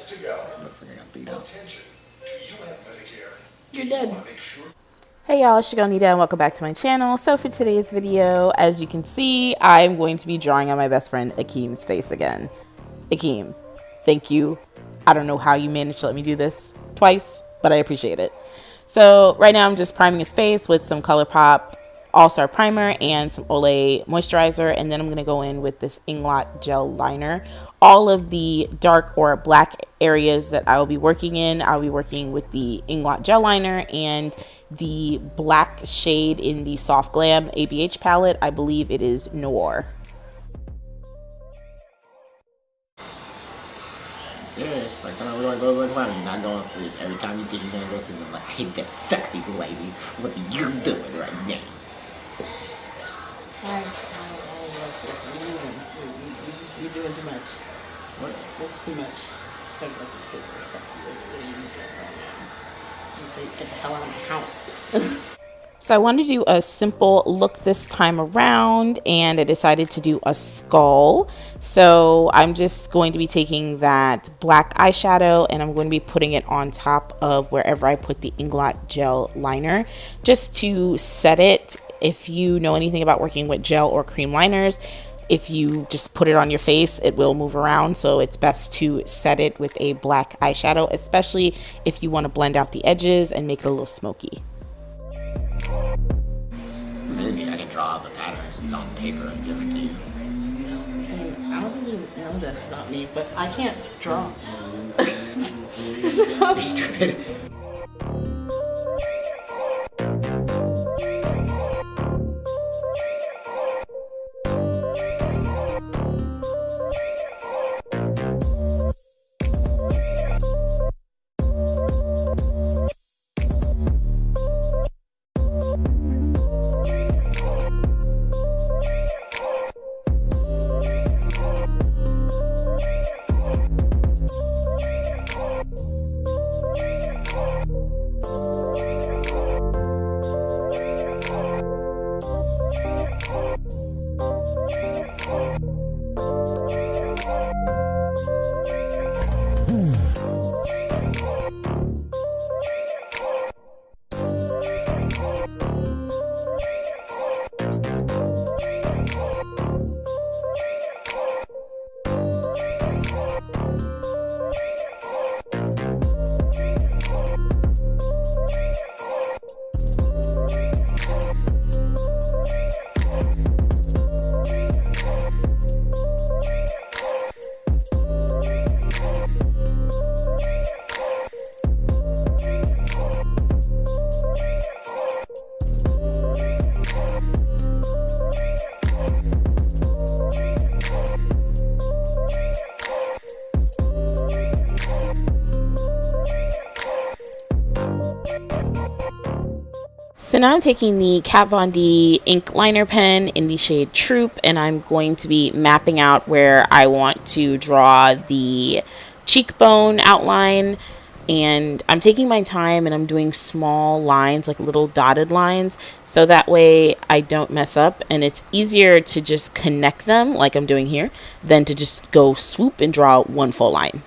minutes to go. Looks like I got beat up. Attention. Do you have Medicare? You're dead. Hey y'all, it's your girl Nida and welcome back to my channel. So for today's video, as you can see, I'm going to be drawing on my best friend Akeem's face again. Akeem, thank you. I don't know how you managed to let me do this twice, but I appreciate it. So right now I'm just priming his face with some ColourPop All-Star Primer and some Olay Moisturizer, and then I'm going to go in with this Inglot Gel Liner. All of the dark or black areas that I'll be working in, I'll be working with the Inglot Gel Liner and the black shade in the Soft Glam ABH palette. I believe it is Noir. Serious? Like, we're gonna go look around. You're not going to sleep. Every time you think you're gonna go sleep, I'm like, hey, that sexy lady, what are you doing right now? I love this. You're doing too much. That's too much. Talking about some paper, sexy lady. What are you doing right now? Until you get the hell out of my house. So I wanted to do a simple look this time around, and I decided to do a skull. So I'm just going to be taking that black eyeshadow and I'm going to be putting it on top of wherever I put the Inglot Gel Liner, just to set it. If you know anything about working with gel or cream liners, if you just put it on your face, it will move around. So it's best to set it with a black eyeshadow, especially if you want to blend out the edges and make it a little smoky. Maybe I can draw the patterns on paper and give them to you. I don't think you know this about me, but I can't draw. You're stupid. So now I'm taking the Kat Von D ink liner pen in the shade Troop, and I'm going to be mapping out where I want to draw the cheekbone outline. And I'm taking my time and I'm doing small lines, like little dotted lines, so that way I don't mess up, and it's easier to just connect them like I'm doing here than to just go swoop and draw one full line.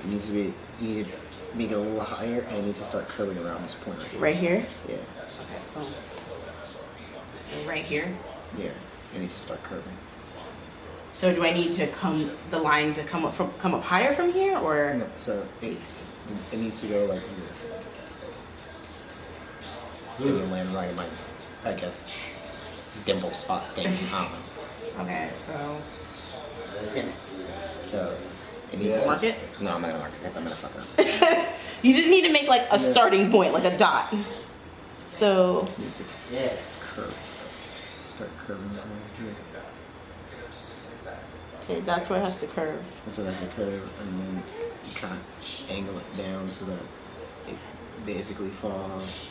It needs to be, you need to make it a little higher, and it needs to start curving around this point right here. Right here? Yeah. Okay, so right here. Yeah, it needs to start curving. So do I need to come up higher from here, or? No, so it needs to go like this. And then land right in my, I guess, dimple spot thing. Okay, so dim it. So it needs to Mark it? No, I'm not gonna mark it because I'm gonna fuck up. You just need to make like a starting point, like a dot. So It needs to curve. Start curving right here. okay, that's where it has to curve. That's where I can curve, and then you kind of angle it down so that it basically falls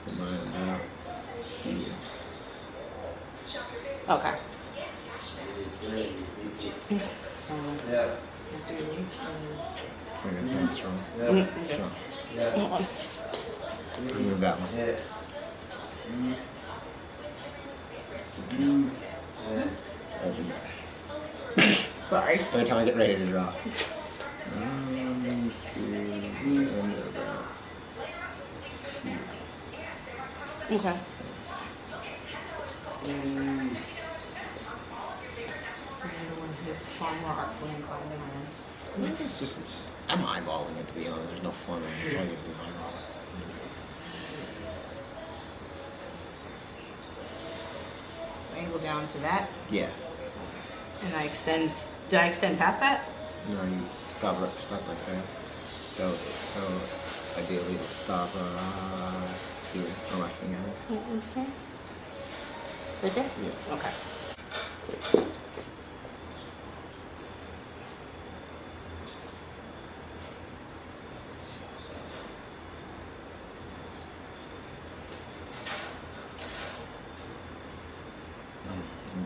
around out here. Okay. So what do is That's wrong. That's wrong. hold on. Remove that one. That'd be Sorry. Every time I get ready to draw. Okay. He's far more artfully inclined than I am. It's just, I'm eyeballing it, to be honest. There's no formula. It's all you do eyeball. Angle down to that, Yes. and I extend. Did I extend past that? You know, you stop right there. So ideally, stop here on my finger. Okay. Right there? Yes. Okay.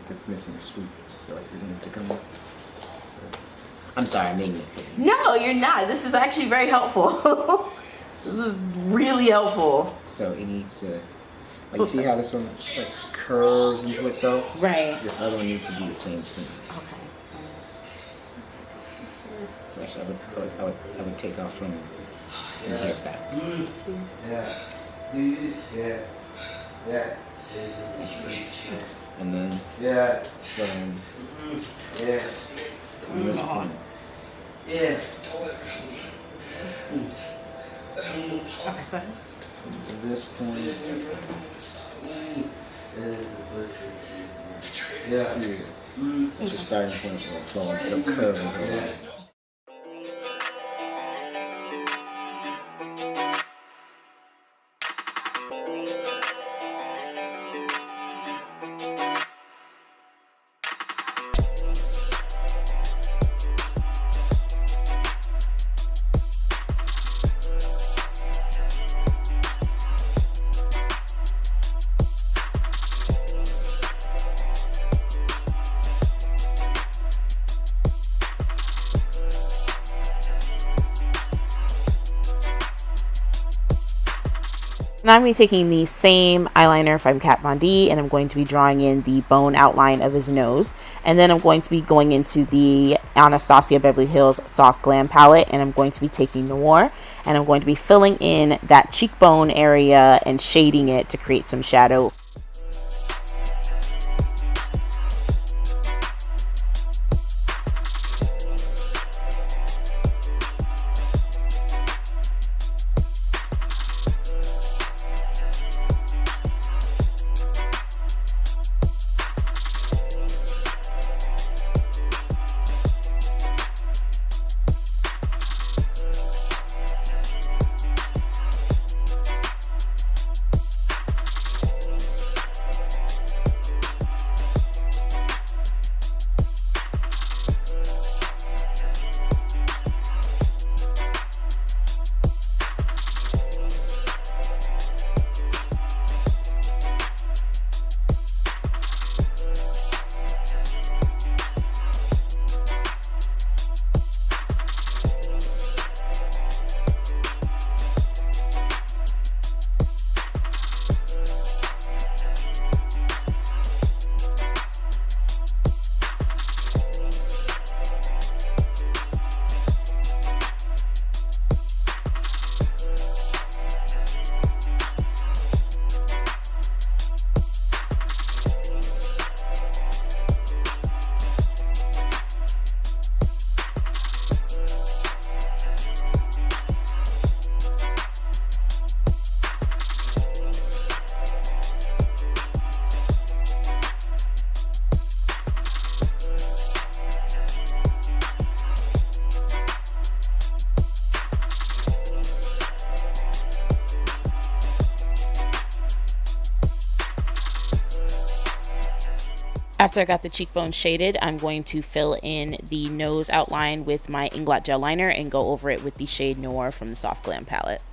That's missing a street. So like, didn't it come up? I'm sorry, I'm making it. No, you're not. This is actually very helpful. This is really helpful. So it needs to, like, you see how this one like curves into itself? Right. This other one needs to do the same thing. Okay. So actually, I would take off from here back. Yeah. Yeah. Yeah. And then Yeah. from Yeah. this point. Yeah. Okay, go ahead. To this point. Yeah. Here. That's your starting point for the flow. It'll curve into the right. Now I'm going to be taking the same eyeliner from Kat Von D, and I'm going to be drawing in the bone outline of his nose. And then I'm going to be going into the Anastasia Beverly Hills Soft Glam palette, and I'm going to be taking Noir, and I'm going to be filling in that cheekbone area and shading it to create some shadow. After I got the cheekbone shaded, I'm going to fill in the nose outline with my Inglot gel liner and go over it with the shade Noir from the Soft Glam palette.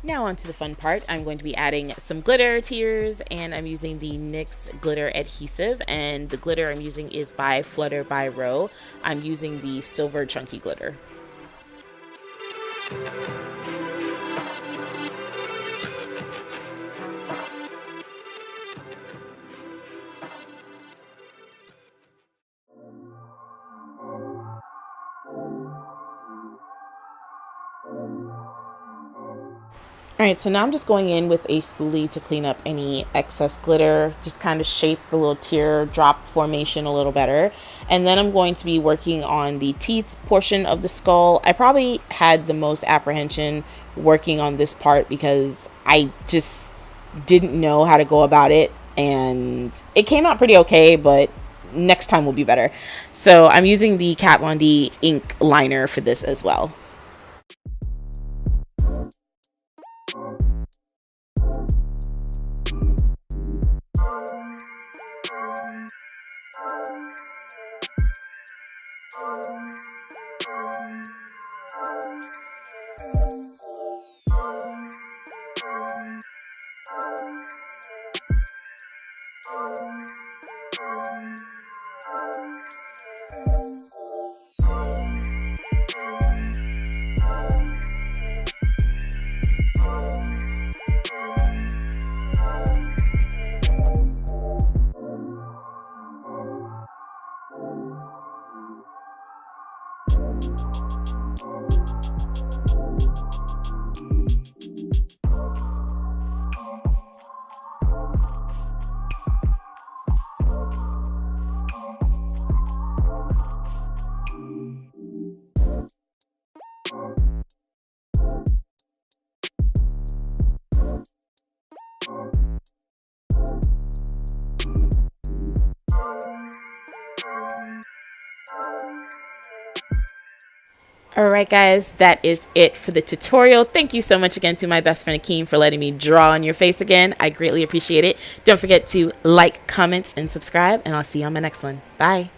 Now on to the fun part. I'm going to be adding some glitter to yours, and I'm using the NYX glitter adhesive, and the glitter I'm using is by Flutter by Row. I'm using the silver chunky glitter. Alright, so now I'm just going in with a spoolie to clean up any excess glitter, just kind of shape the little teardrop formation a little better. And then I'm going to be working on the teeth portion of the skull. I probably had the most apprehension working on this part because I just didn't know how to go about it, and it came out pretty okay, but next time will be better. So I'm using the Kat Von D ink liner for this as well. Alright guys, that is it for the tutorial. Thank you so much again to my best friend Akeem for letting me draw on your face again. I greatly appreciate it. Don't forget to like, comment, and subscribe, and I'll see you on my next one. Bye.